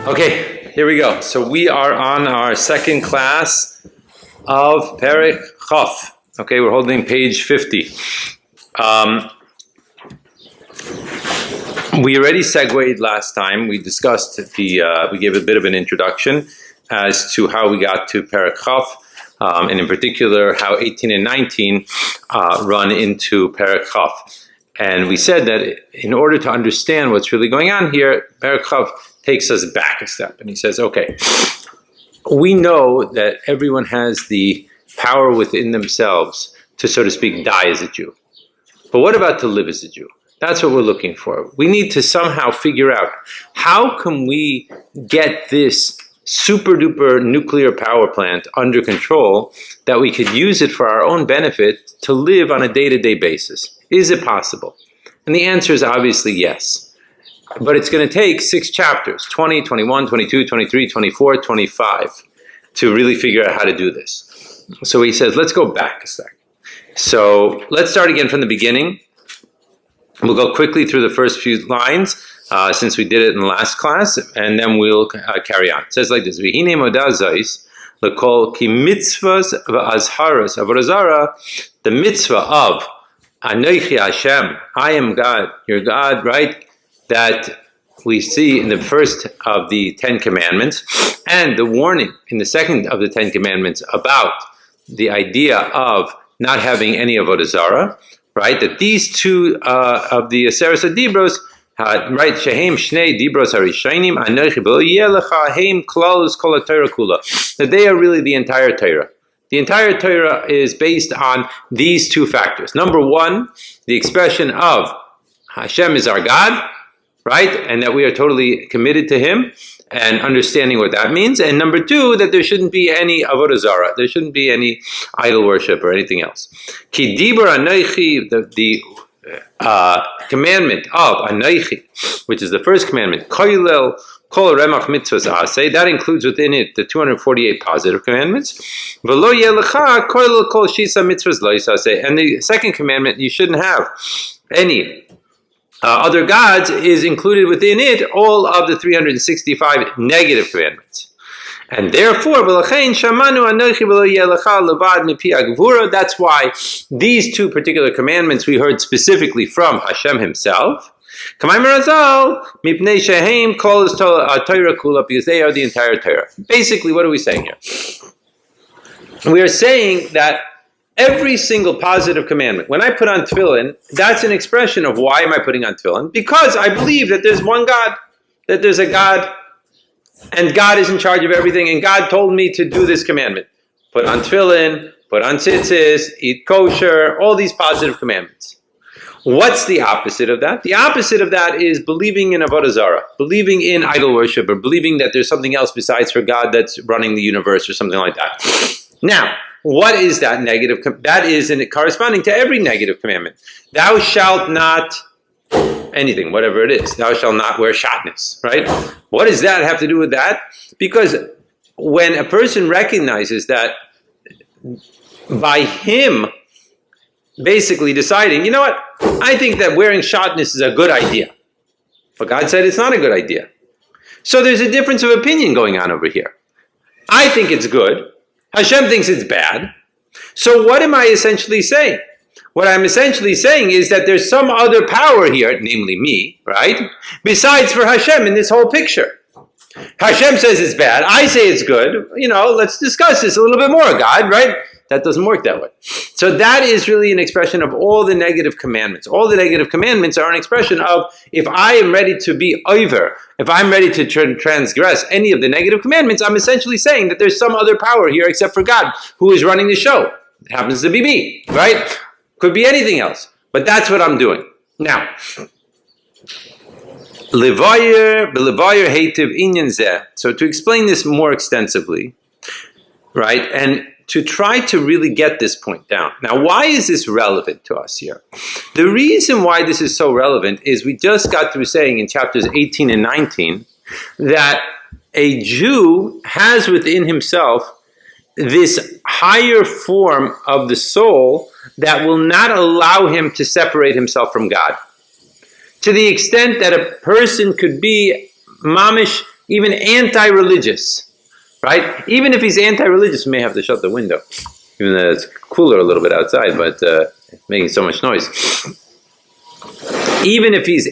Okay, here we go. So we are on our second class of Perek Chaf. Okay, we're holding page 50. We already segued last time. We discussed we gave a bit of an introduction as to how we got to Perek Chaf, and in particular how 18 and 19 run into Perek Chaf. And we said that in order to understand what's really going on here, Perek Chaf takes us back a step. And he says, okay, we know that everyone has the power within themselves to, so to speak, die as a Jew. But what about to live as a Jew? That's what we're looking for. We need to somehow figure out how can we get this super duper nuclear power plant under control that we could use it for our own benefit to live on a day-to-day basis. Is it possible? And the answer is obviously yes. But it's going to take 6 chapters, 20, 21, 22, 23, 24, 25, to really figure out how to do this. So he says, let's go back a sec. So let's start again from the beginning. We'll go quickly through the first few lines, since we did it in the last class, and then we'll carry on. It says like this, V'hinei modah zos l'kol ki mitzvahs v'azharos avodah zarah, the mitzvah of Anochi Hashem, I am God, your God, right? That we see in the first of the 10 commandments, and the warning in the second of the 10 commandments about the idea of not having any avodah zarah, right? That these two of the Aseres HaDibros, right? Shehem Shnei Dibros Harishainim Anochi Bo Yelecha Heim Klalus Kol HaTorah Kula. That they are really the entire Torah. The entire Torah is based on these two factors. Number one, the expression of Hashem is our God, right? And that we are totally committed to Him and understanding what that means. And number two, that there shouldn't be any avodah zarah. There shouldn't be any idol worship or anything else. Ki dibur anochi, the commandment of anochi, which is the first commandment, koilel kol remach mitzvahs aseh, that includes within it the 248 positive commandments. V'lo yelecha koilel kol shisa mitzvahs lo yisaseh. And the second commandment, you shouldn't have any other gods, is included within it all of the 365 negative commandments. And therefore, that's why these two particular commandments we heard specifically from Hashem Himself, because they are the entire Torah. Basically, what are we saying here? We are saying that every single positive commandment, when I put on tefillin, that's an expression of why am I putting on tefillin? Because I believe that there's one God, that there's a God, and God is in charge of everything, and God told me to do this commandment. Put on tefillin, put on tzitzis, eat kosher, all these positive commandments. What's the opposite of that? The opposite of that is believing in avodah zarah, believing in idol worship, or believing that there's something else besides for God that's running the universe or something like that. Now, what is that negative? That is corresponding to every negative commandment. Thou shalt not anything, whatever it is. Thou shalt not wear shatnez, right? What does that have to do with that? Because when a person recognizes that by him basically deciding, you know what, I think that wearing shatnez is a good idea. But God said it's not a good idea. So there's a difference of opinion going on over here. I think it's good. Hashem thinks it's bad. So what am I essentially saying? What I'm essentially saying is that there's some other power here, namely me, right? Besides for Hashem in this whole picture. Hashem says it's bad. I say it's good. Let's discuss this a little bit more, God, right? That doesn't work that way. So that is really an expression of all the negative commandments. All the negative commandments are an expression of, if I am ready to be over, if I'm ready to transgress any of the negative commandments, I'm essentially saying that there's some other power here except for God who is running the show. It happens to be me, right? Could be anything else. But that's what I'm doing. Now, so to explain this more extensively, right, and to try to really get this point down. Now, why is this relevant to us here? The reason why this is so relevant is we just got through saying in chapters 18 and 19 that a Jew has within himself this higher form of the soul that will not allow him to separate himself from God. To the extent that a person could be mamish even anti-religious, right? Even if he's anti-religious, we may have to shut the window, even though it's cooler a little bit outside, but it's making so much noise. Even if he's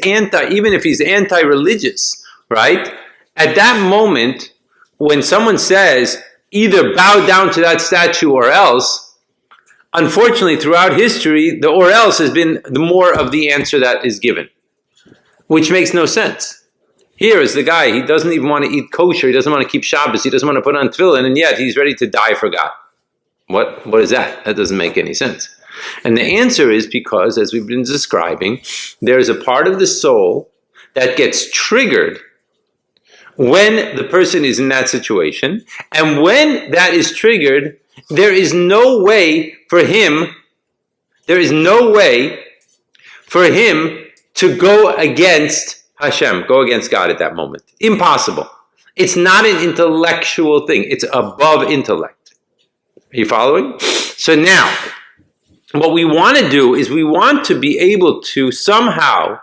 anti-religious, right? At that moment, when someone says, either bow down to that statue or else, unfortunately, throughout history, the or else has been the more of the answer that is given, which makes no sense. Here is the guy, he doesn't even want to eat kosher, he doesn't want to keep Shabbos, he doesn't want to put on tefillin, and yet he's ready to die for God. What is that? That doesn't make any sense. And the answer is because, as we've been describing, there's a part of the soul that gets triggered when the person is in that situation, and when that is triggered, there is no way for him to go against Hashem, go against God at that moment. Impossible. It's not an intellectual thing. It's above intellect. Are you following? So now, what we want to do is we want to be able to somehow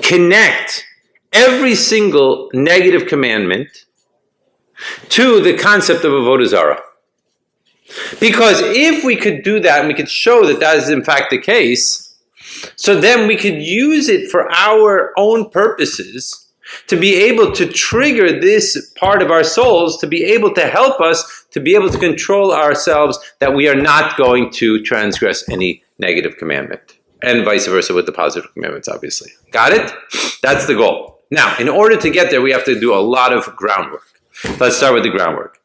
connect every single negative commandment to the concept of Avodah Zarah. Because if we could do that and we could show that that is in fact the case, so then we could use it for our own purposes to be able to trigger this part of our souls, to be able to help us, to be able to control ourselves, that we are not going to transgress any negative commandment. And vice versa with the positive commandments, obviously. Got it? That's the goal. Now, in order to get there, we have to do a lot of groundwork. Let's start with the groundwork.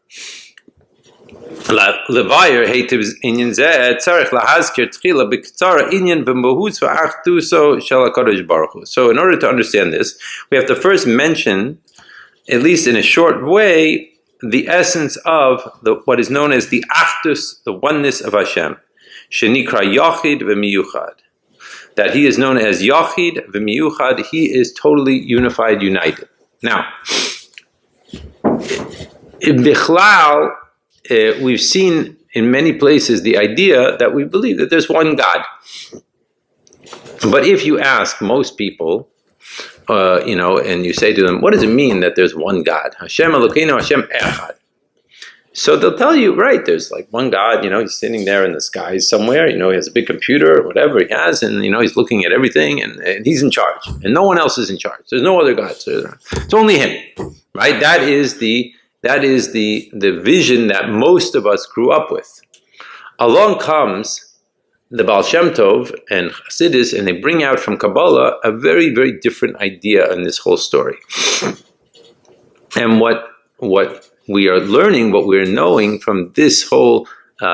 So in order to understand this, we have to first mention, at least in a short way, the essence of what is known as the Achdus, the oneness of Hashem. Shenikra Yachid v'miyuchad. That he is known as Yachid v'miyuchad, he is totally unified, united. Now, in Bichlal, we've seen in many places the idea that we believe that there's one God. But if you ask most people, and you say to them, what does it mean that there's one God? Hashem Elokeinu Hashem Echad. So they'll tell you, right, there's like one God, he's sitting there in the skies somewhere, he has a big computer or whatever he has, and he's looking at everything, and he's in charge, and no one else is in charge. There's no other God. So it's only him, right? That is the vision that most of us grew up with. Along comes the Baal Shem Tov and Chassidus, and they bring out from Kabbalah a very, very different idea in this whole story. And what we are learning, what we're knowing from this whole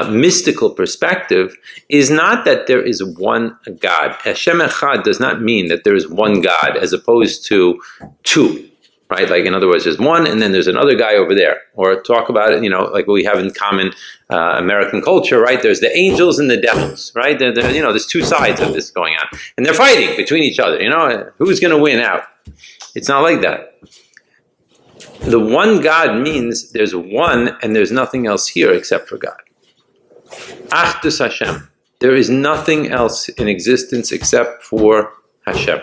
mystical perspective is not that there is one God. Hashem Echad does not mean that there is one God as opposed to two. Right, like in other words, there's one, and then there's another guy over there. Or talk about it, like what we have in common American culture. Right, there's the angels and the devils. Right, there's two sides of this going on, and they're fighting between each other. Who's going to win out? It's not like that. The one God means there's one, and there's nothing else here except for God. Achdus Hashem. There is nothing else in existence except for Hashem.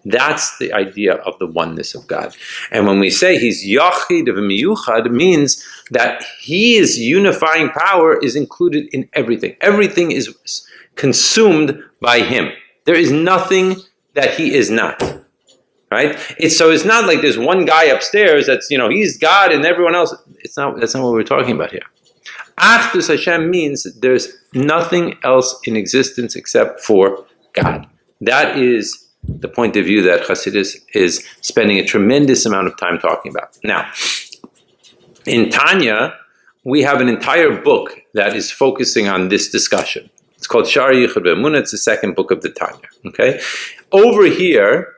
That's the idea of the oneness of God. And when we say he's Yachid v'miyuchad, it means that his unifying power is included in everything. Everything is consumed by him. There is nothing that he is not. Right? It's not like there's one guy upstairs that's, he's God and everyone else. That's not what we're talking about here. Achdus Hashem means there's nothing else in existence except for God. That is the point of view that Chassidus is spending a tremendous amount of time talking about. Now, in Tanya, we have an entire book that is focusing on this discussion. It's called Shar Yichud Ve'emunah. It's the second book of the Tanya. Okay, over here,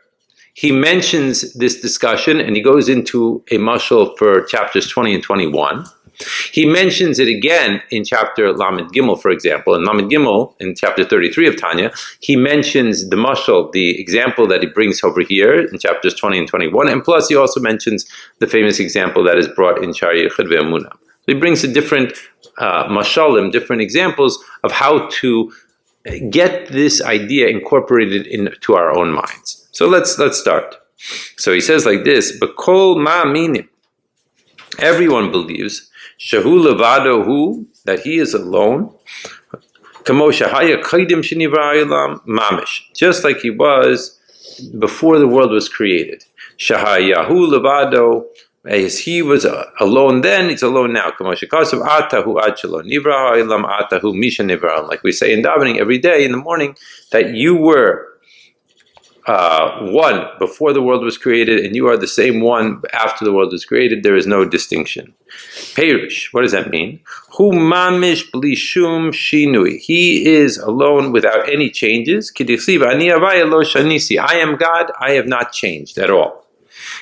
he mentions this discussion, and he goes into a mashal for chapters 20 and 21. He mentions it again in chapter Lamed Gimel, for example. In Lamed Gimel, in chapter 33 of Tanya, he mentions the mashal, the example that he brings over here in chapters 20 and 21, and plus he also mentions the famous example that is brought in Shar Yichud Ve'emunah. So he brings a different mashalim, different examples of how to get this idea incorporated into our own minds. So let's start. So he says like this, B'kol ma'aminim. Everyone believes, Shahu levado hu, that he is alone, Kamo shahaya kaidim shenivra ha'olam mamish, just like he was before the world was created. Shahayahu levado, as he was alone then, he's alone now. Kamo shekasav atahu ad shelo nivra ha'olam atahu misha nivra, like we say in davening every day in the morning, that you were one before the world was created, and you are the same one after the world was created. There is no distinction. Perish. What does that mean? Hu mamish bli shum shinui. He is alone without any changes. K'dichsiv ani avaya lo shanisi. I am God. I have not changed at all.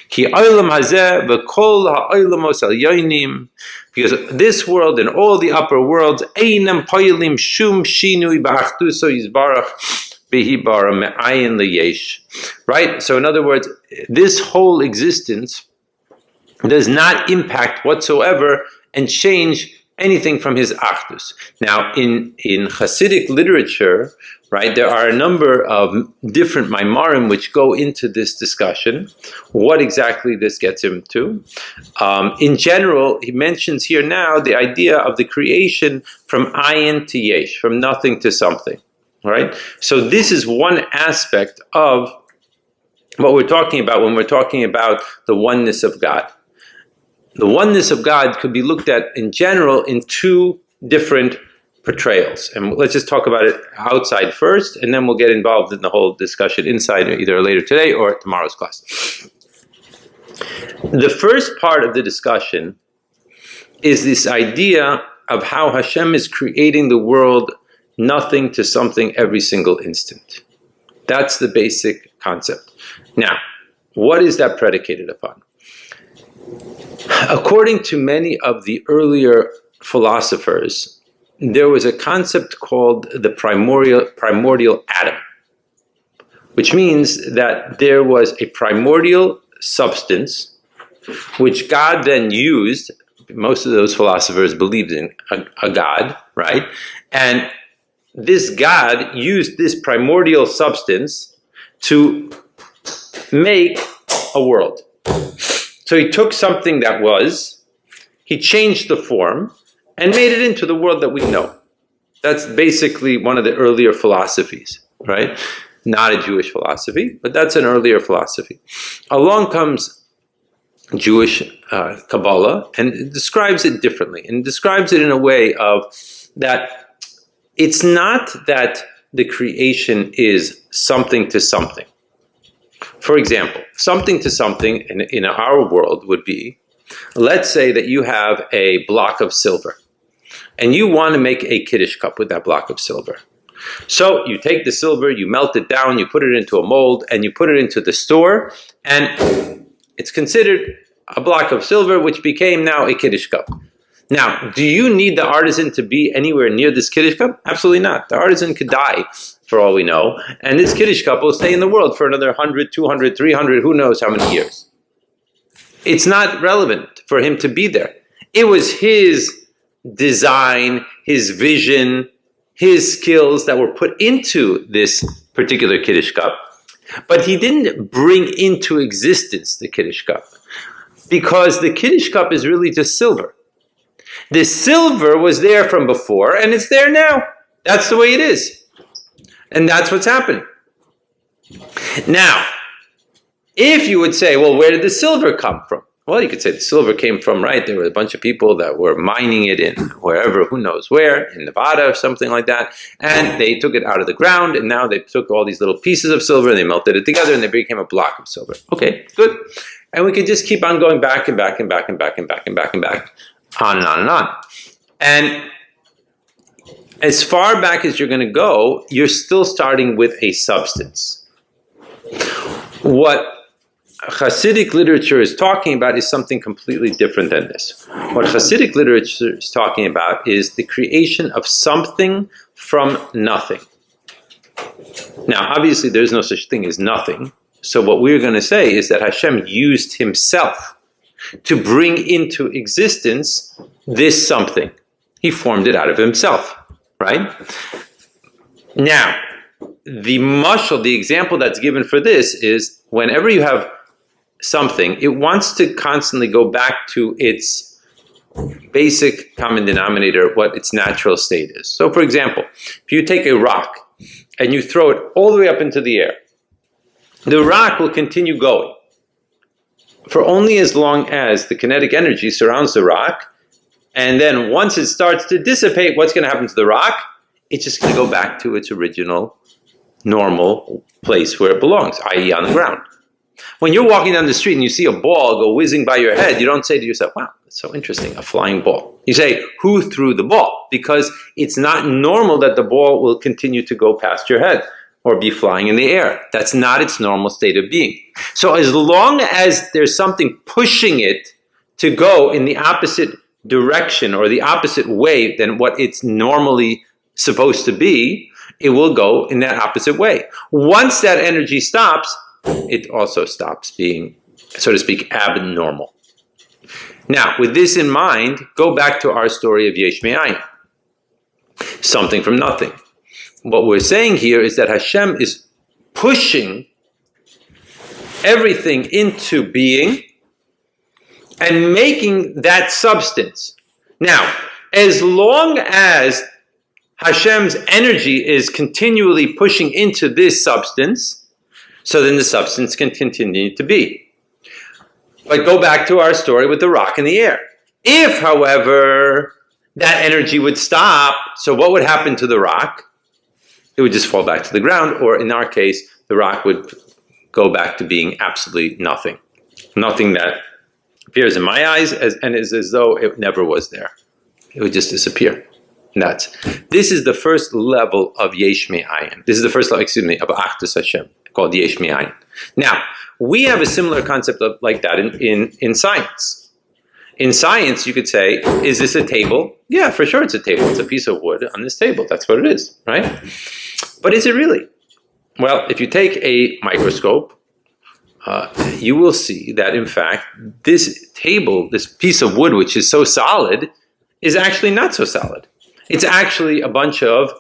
Ki olam hazeh v'kol ha'olamos elyonim. Because this world and all the upper worlds einam poyelim shum shinui ba'achduso yizbarach. Right? So in other words, this whole existence does not impact whatsoever and change anything from his achdus. Now, in Hasidic literature, right, there are a number of different maimarim which go into this discussion, what exactly this gets him to. In general, he mentions here now the idea of the creation from ayin to yesh, from nothing to something. Right? So this is one aspect of what we're talking about when we're talking about the oneness of God. The oneness of God could be looked at in general in two different portrayals. And let's just talk about it outside first, and then we'll get involved in the whole discussion inside, either later today or tomorrow's class. The first part of the discussion is this idea of how Hashem is creating the world nothing to something every single instant. That's the basic concept. Now, what is that predicated upon? According to many of the earlier philosophers, there was a concept called the primordial atom, which means that there was a primordial substance which God then used. Most of those philosophers believed in a God, right? And this God used this primordial substance to make a world. So he took something that was, he changed the form, and made it into the world that we know. That's basically one of the earlier philosophies, right? Not a Jewish philosophy, but that's an earlier philosophy. Along comes Jewish Kabbalah, and it describes it differently, and describes it in a way of that it's not that the creation is something to something. For example, something to something in our world would be, let's say that you have a block of silver and you want to make a Kiddush cup with that block of silver. So you take the silver, you melt it down, you put it into a mold, and you put it into the store, and it's considered a block of silver which became now a Kiddush cup. Now, do you need the artisan to be anywhere near this Kiddush cup? Absolutely not. The artisan could die, for all we know, and this Kiddush cup will stay in the world for another 100, 200, 300, who knows how many years. It's not relevant for him to be there. It was his design, his vision, his skills that were put into this particular Kiddush cup, but he didn't bring into existence the Kiddush cup, because the Kiddush cup is really just silver. The silver was there from before, and it's there now. That's the way it is. And that's what's happening. Now, if you would say, well, where did the silver come from? Well, you could say the silver came from, right, there were a bunch of people that were mining it in wherever, who knows where, in Nevada or something like that, and they took it out of the ground, and now they took all these little pieces of silver, and they melted it together, and they became a block of silver. Okay, good. And we could just keep on going back and back and back and back and back and back and back. On and on and on. And as far back as you're going to go, you're still starting with a substance. What Hasidic literature is talking about is something completely different than this. What Hasidic literature is talking about is the creation of something from nothing. Now, obviously, there's no such thing as nothing. So what we're going to say is that Hashem used himself to bring into existence this something. He formed it out of himself, right? Now, the mashal, the example that's given for this is whenever you have something, it wants to constantly go back to its basic common denominator, what its natural state is. So for example, if you take a rock and you throw it all the way up into the air, the rock will continue going for only as long as the kinetic energy surrounds the rock, and then once it starts to dissipate, what's going to happen to the rock? It's just going to go back to its original normal place where it belongs, i.e. on the ground. When you're walking down the street and you see a ball go whizzing by your head, you don't say to yourself, wow, that's so interesting, a flying ball. You say, who threw the ball? Because it's not normal that the ball will continue to go past your head or be flying in the air. That's not its normal state of being. So as long as there's something pushing it to go in the opposite direction or the opposite way than what it's normally supposed to be, it will go in that opposite way. Once that energy stops, it also stops being, so to speak, abnormal. Now, with this in mind, go back to our story of Yesh Me'ayin, something from nothing. What we're saying here is that Hashem is pushing everything into being and making that substance. Now, as long as Hashem's energy is continually pushing into this substance, so then the substance can continue to be. But go back to our story with the rock in the air. If, however, that energy would stop, so what would happen to the rock? It would just fall back to the ground, or in our case, the rock would go back to being absolutely nothing. Nothing that appears in my eyes and is as though it never was there. It would just disappear. This is the first level of Yesh Me'ayin. This is the first level, of Achdus Hashem, called Yesh Me'ayin. Now, we have a similar concept like that in science. In science, you could say, is this a table? Yeah, for sure it's a table. It's a piece of wood on this table. That's what it is, right? But is it really? Well, if you take a microscope, you will see that, in fact, this table, this piece of wood, which is so solid, is actually not so solid. It's actually a bunch of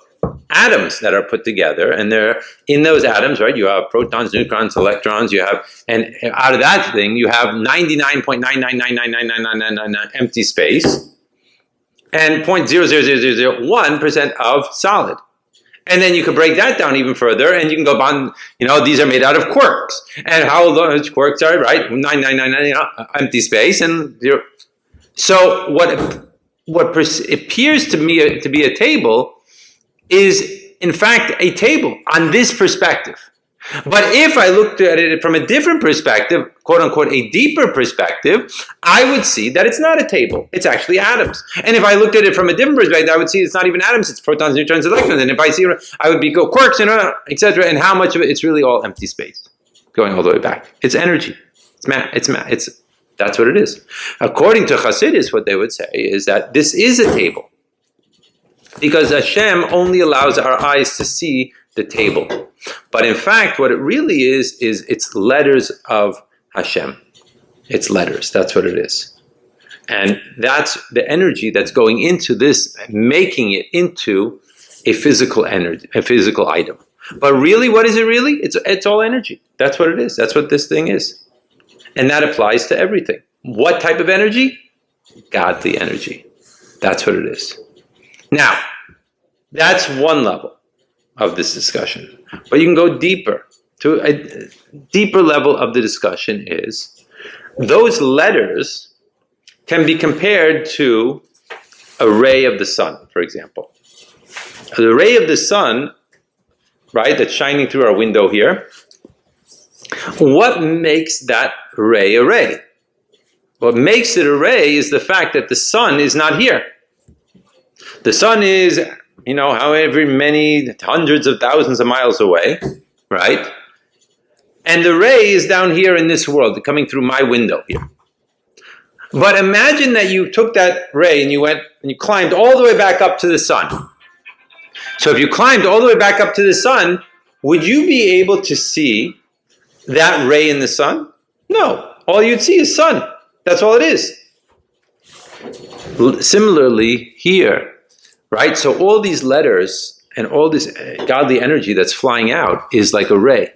atoms that are put together, and they're in those atoms, right? You have protons, neutrons, electrons. And out of that thing, you have 99.9999999 empty space, and 0.00001% of solid. And then you could break that down even further, and you can go on. These are made out of quarks, and how large quarks are, right? 9999 empty space, and 0. So what appears to me to be a table is, in fact, a table on this perspective. But if I looked at it from a different perspective, quote unquote, a deeper perspective, I would see that it's not a table. It's actually atoms. And if I looked at it from a different perspective, I would see it's not even atoms, it's protons, neutrons, electrons. And if I see, I would go quarks, etc. And how much of it, it's really all empty space going all the way back. It's energy. That's what it is. According to Hasidus, what they would say is that this is a table, because Hashem only allows our eyes to see the table. But in fact, what it really is it's letters of Hashem. It's letters. That's what it is. And that's the energy that's going into this, making it into a physical energy, a physical item. But really, what is it really? It's all energy. That's what it is. That's what this thing is. And that applies to everything. What type of energy? Godly energy. That's what it is. Now, that's one level of this discussion. But you can go deeper. To a deeper level of the discussion is, those letters can be compared to a ray of the sun, for example. The ray of the sun, right, that's shining through our window here, what makes that ray a ray? What makes it a ray is the fact that the sun is not here. The sun is, however many hundreds of thousands of miles away, right? And the ray is down here in this world, coming through my window here. But imagine that you took that ray and you went and you climbed all the way back up to the sun. So if you climbed all the way back up to the sun, would you be able to see that ray in the sun? No. All you'd see is sun. That's all it is. Similarly here, right? So all these letters and all this godly energy that's flying out is like a ray.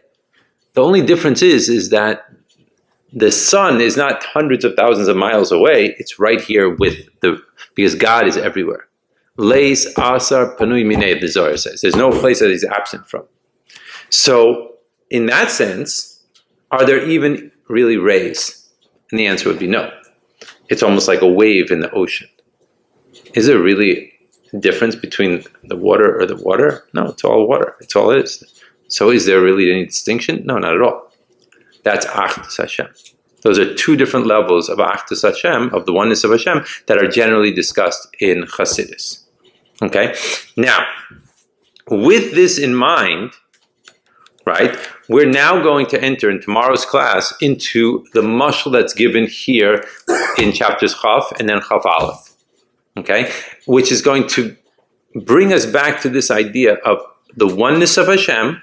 The only difference is that the sun is not hundreds of thousands of miles away. It's right here because God is everywhere. Leis asar panui minei, the Zohar says. There's no place that he's absent from. So, in that sense, are there even really rays? And the answer would be no. It's almost like a wave in the ocean. Is there really a difference between the water or the water? No, it's all water. It's all it is. So is there really any distinction? No, not at all. That's Achdus Hashem. Those are two different levels of Achdus Hashem, of the oneness of Hashem, that are generally discussed in Chassidus. Okay? Now, with this in mind, right, we're now going to enter in tomorrow's class into the mashal that's given here in chapters Chaf and then Chaf Aleph. Okay? Which is going to bring us back to this idea of the oneness of Hashem,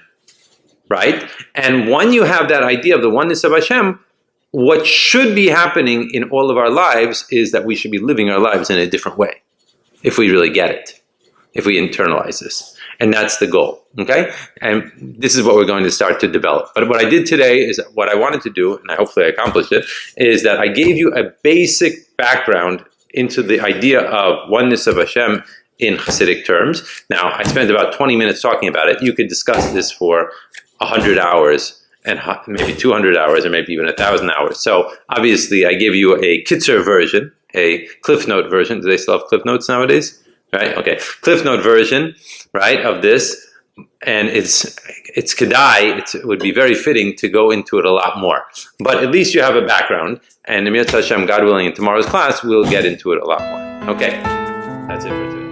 right? And when you have that idea of the oneness of Hashem, what should be happening in all of our lives is that we should be living our lives in a different way, if we really get it, if we internalize this. And that's the goal, okay? And this is what we're going to start to develop. But what I did today is what I wanted to do, and hopefully I accomplished it, is that I gave you a basic background into the idea of oneness of Hashem in Hasidic terms. Now, I spent about 20 minutes talking about it. You could discuss this for 100 hours and maybe 200 hours or maybe even 1,000 hours. So obviously I give you a Kitzer version, a Cliff Note version. Do they still have Cliff Notes nowadays? Right? Okay. Cliff Note version, right, of this. And it's kedai, it would be very fitting to go into it a lot more. But at least you have a background. And Emir Hashem, God willing, in tomorrow's class, we'll get into it a lot more. Okay. That's it for today.